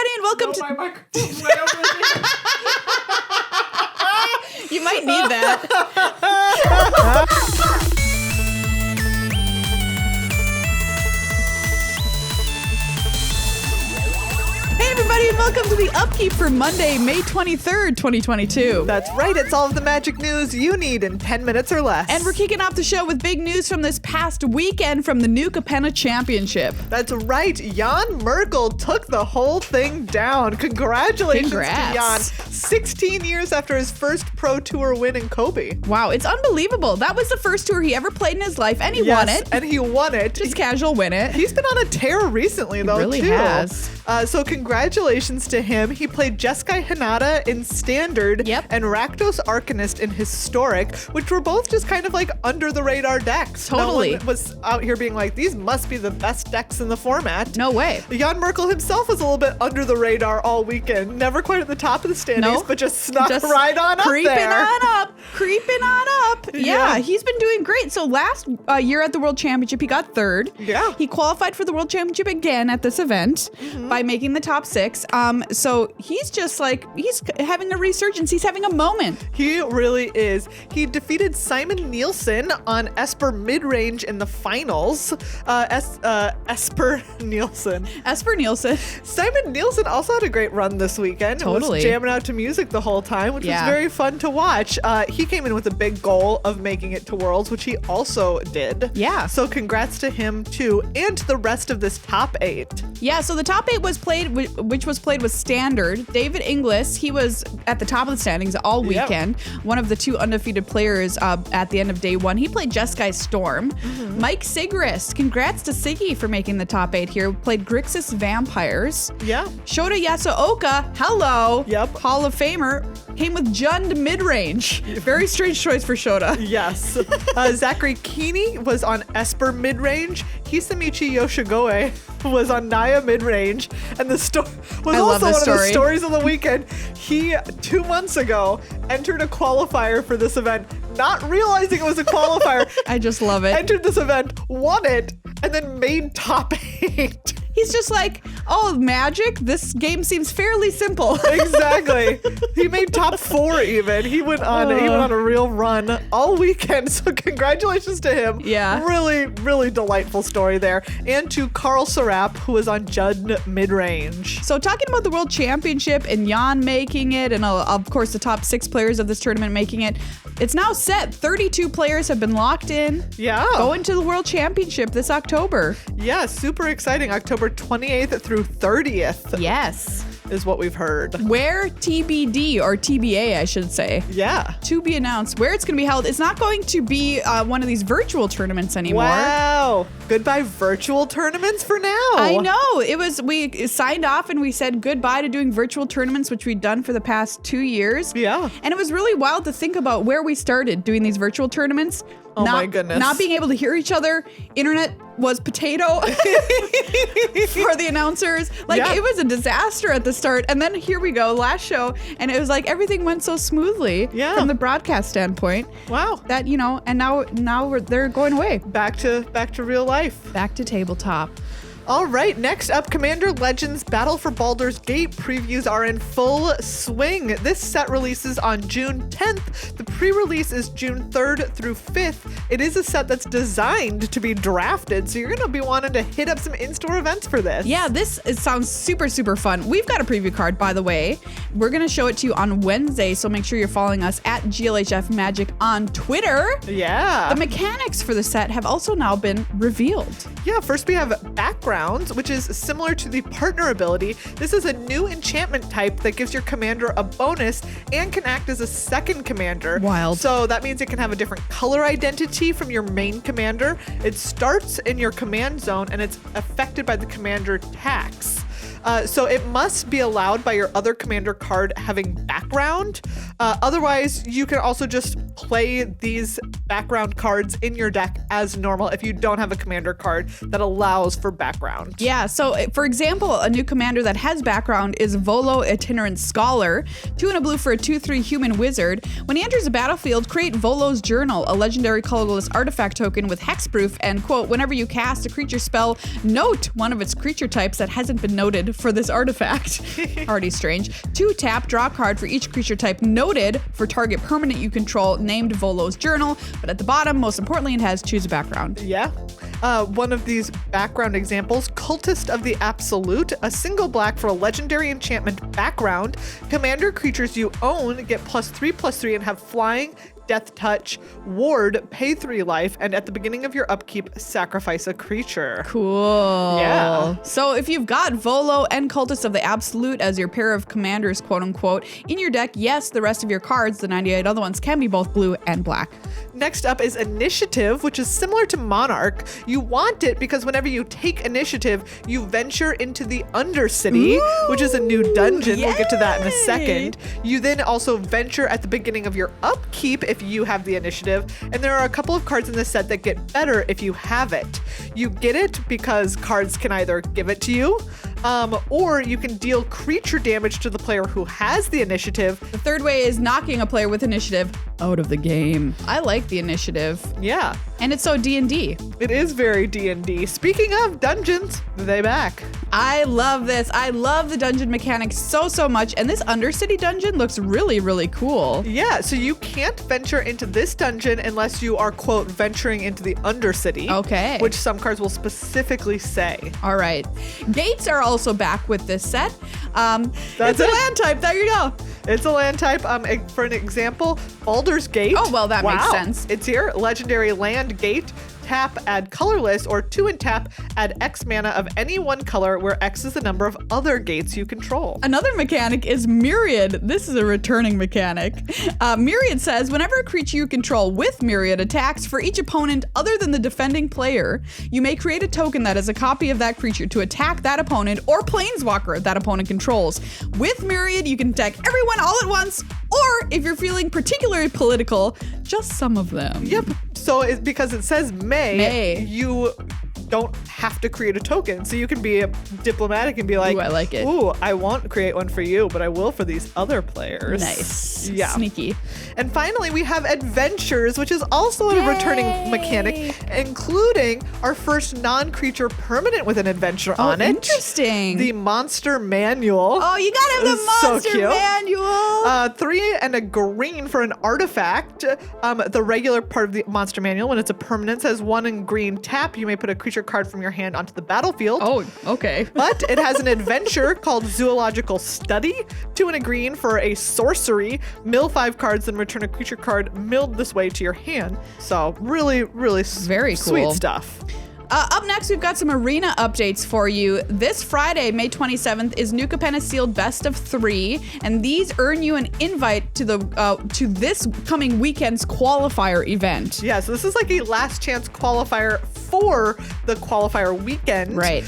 everybody, and welcome to... My microphone's way over there. You might need that. Hey everybody, and welcome to the Upkeep for Monday, May 23rd, 2022. That's right, it's all of the magic news you need in 10 minutes or less. And we're kicking off the show with big news from this past weekend from the new Capenna Championship. That's right, Jan Merkel took the whole thing down. Congratulations to Jan. 16 years after his first Pro Tour win in Kobe. Wow, it's unbelievable. That was the first tour he ever played in his life, and he won it. And he won it. Just casual win it. He's been on a tear recently, though, really too. Has. So congratulations to him. He played Jeskai Hinata in Standard and Rakdos Arcanist in Historic, which were both just kind of like under the radar decks. Totally. No one was out here being like, these must be the best decks in the format. No way. Jan Merkel himself was a little bit under the radar all weekend. Never quite at the top of the standings, but just snuck right on up there. Creeping on up. Yeah, he's been doing great. So last year at the World Championship, he got third. Yeah. He qualified for the World Championship again at this event by making the top 6. So he's just like, he's having a resurgence. He's having a moment. He really is. He defeated Simon Nielsen on Esper mid-range in the finals. Esper Nielsen. Simon Nielsen also had a great run this weekend. Totally. Was jamming out to music the whole time, which was very fun to watch. He came in with a big goal of making it to Worlds, which he also did. Yeah. So congrats to him too, and to the rest of this top 8. Yeah, so the top 8 was played, which was played with Standard. David Inglis, he was at the top of the standings all weekend. One of the 2 undefeated players at the end of day 1. He played Jeskai Storm. Mike Sigrist, congrats to Siggy for making the top 8 here. Played Grixis Vampires. Yeah. Shota Yasuoka, hello. Yep. Hall of Famer, came with Jund mid-range. Very strange choice for Shota. Yes. Zachary Keeney was on Esper mid-range. Hisamichi Yoshigoe was on Naya mid-range. And the story was also one of the stories of the weekend. He, 2 months ago, entered a qualifier for this event, not realizing it was a qualifier. I just love it. Entered this event, won it, and then made top 8. He's just like, oh, Magic? This game seems fairly simple. Exactly. He made top 4 even. He went on a real run all weekend. So congratulations to him. Yeah. Really, really delightful story there. And to Carl Serap, who was on Judd mid-range. So talking about the World Championship and Jan making it, and of course the top 6 players of this tournament making it, it's now set. 32 players have been locked in. Yeah. Going to the World Championship this October. Yeah, super exciting. October 28th through 30th. Yes. Is what we've heard. Where TBD, or TBA, I should say. Yeah. To be announced where it's going to be held. It's not going to be one of these virtual tournaments anymore. Wow. Goodbye virtual tournaments for now. I know. We signed off and we said goodbye to doing virtual tournaments, which we'd done for the past 2 years. Yeah. And it was really wild to think about where we started doing these virtual tournaments. Oh my goodness. Not being able to hear each other. Internet was potato for the announcers. It was a disaster at the start. And then here we go, last show. And it was like everything went so smoothly from the broadcast standpoint. Wow. That, and now they're going away. Back to real life. Back to tabletop. All right, next up, Commander Legends Battle for Baldur's Gate previews are in full swing. This set releases on June 10th. The pre-release is June 3rd through 5th. It is a set that's designed to be drafted, so you're going to be wanting to hit up some in-store events for this. Yeah, it sounds super, super fun. We've got a preview card, by the way. We're going to show it to you on Wednesday, so make sure you're following us at GLHF Magic on Twitter. Yeah. The mechanics for the set have also now been revealed. Yeah, first we have Background, which is similar to the partner ability. This is a new enchantment type that gives your commander a bonus and can act as a second commander. Wild. So that means it can have a different color identity from your main commander. It starts in your command zone and it's affected by the commander tax. So it must be allowed by your other commander card having background. Otherwise, you can also just play these background cards in your deck as normal if you don't have a commander card that allows for background. Yeah, so for example, a new commander that has background is Volo Itinerant Scholar, 2 and a blue for a 2/3 human wizard. When he enters the battlefield, create Volo's Journal, a legendary colorless artifact token with hexproof, and quote, whenever you cast a creature spell, note one of its creature types that hasn't been noted for this artifact. Already strange. 2 tap, draw a card for each creature type noted for target permanent you control named Volo's Journal, but at the bottom, most importantly, it has choose a background. Yeah. One of these background examples, Cultist of the Absolute, a single black for a legendary enchantment background. Commander creatures you own get +3/+3 and have flying, death touch, ward, pay 3 life, and at the beginning of your upkeep, sacrifice a creature. Cool. Yeah. So if you've got Volo and Cultist of the Absolute as your pair of commanders, quote unquote, in your deck, yes, the rest of your cards, the 98 other ones, can be both blue and black. Next up is Initiative, which is similar to Monarch. You want it because whenever you take initiative, you venture into the Undercity, which is a new dungeon. We'll get to that in a second. You then also venture at the beginning of your upkeep if you have the initiative. And there are a couple of cards in this set that get better if you have it. You get it because cards can either give it to you, or you can deal creature damage to the player who has the initiative. The third way is knocking a player with initiative out of the game. I like the initiative. Yeah. And it's so D&D. It is very D&D. Speaking of dungeons, they back. I love this. I love the dungeon mechanics so much. And this Undercity dungeon looks really, really cool. Yeah, so you can't venture into this dungeon unless you are, quote, venturing into the Undercity. Okay. Which some cards will specifically say. All right. Gates are also back with this set. That's it's a it. land type. There you go. It's a land type. For an example, Baldur's Gate. Oh, well, that makes sense. It's here. Legendary land gate. Tap, add colorless, or 2 and tap, add X mana of any one color where X is the number of other gates you control. Another mechanic is Myriad. This is a returning mechanic. Myriad says, whenever a creature you control with Myriad attacks for each opponent other than the defending player, you may create a token that is a copy of that creature to attack that opponent or planeswalker that opponent controls. With Myriad, you can attack everyone all at once, or if you're feeling particularly political, just some of them. Yep. So it's because it says May, you don't have to create a token. So you can be diplomatic and be like, ooh, I like it. Ooh, I won't create one for you, but I will for these other players. Nice. Yeah. Sneaky. And finally, we have Adventures, which is also a returning mechanic, including our first non-creature permanent with an adventure on it. Interesting. The Monster Manual. Oh, you gotta have the Monster Manual. 3 and a green for an artifact. The regular part of the Monster Manual, when it's a permanent, says 1 in green tap. You may put a creature card from your hand onto the battlefield. Oh, okay. But it has an adventure called Zoological Study. 2 and a green for a sorcery. Mill 5 cards and return a creature card milled this way to your hand. So really, really very cool. Sweet stuff. Up next, we've got some arena updates for you. This Friday, May 27th, is New Capenna sealed best of 3, and these earn you an invite to the to this coming weekend's qualifier event. Yeah, so this is like a last chance qualifier for the qualifier weekend. Right.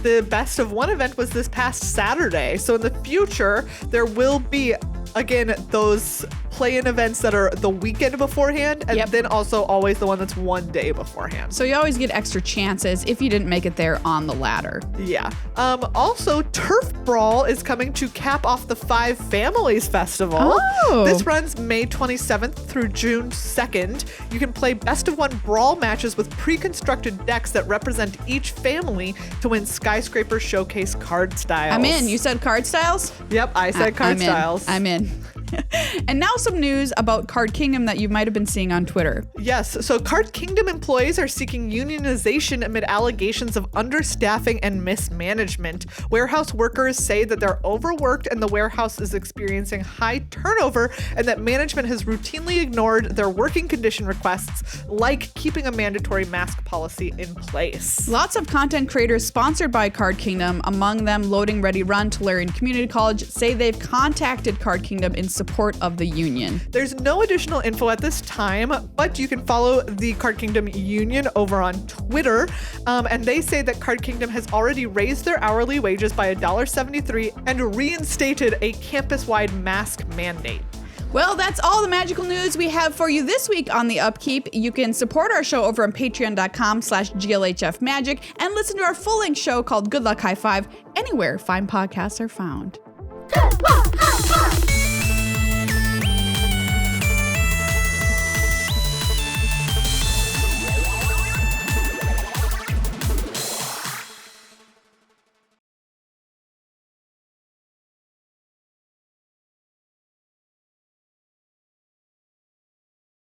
The best of 1 event was this past Saturday. So in the future, there will be, again, those play-in events that are the weekend beforehand, and then also always the one that's 1 day beforehand. So you always get extra chances if you didn't make it there on the ladder. Yeah. Also, Turf Brawl is coming to cap off the 5 Families Festival. Oh. This runs May 27th through June 2nd. You can play best of 1 brawl matches with pre-constructed decks that represent each family to win Skyscraper Showcase card styles. I'm in. You said card styles? Yep, I said card styles. I'm in. And now some news about Card Kingdom that you might have been seeing on Twitter. Yes, so Card Kingdom employees are seeking unionization amid allegations of understaffing and mismanagement. Warehouse workers say that they're overworked and the warehouse is experiencing high turnover, and that management has routinely ignored their working condition requests, like keeping a mandatory mask policy in place. Lots of content creators sponsored by Card Kingdom, among them Loading Ready Run, Tolarian Community College, say they've contacted Card Kingdom in support of the union. There's no additional info at this time, but you can follow the Card Kingdom Union over on Twitter. And they say that Card Kingdom has already raised their hourly wages by $1.73 and reinstated a campus-wide mask mandate. Well, that's all the magical news we have for you this week on the Upkeep. You can support our show over on patreon.com/glhfmagic and listen to our full-length show called Good Luck High Five anywhere fine podcasts are found. Good luck, high five!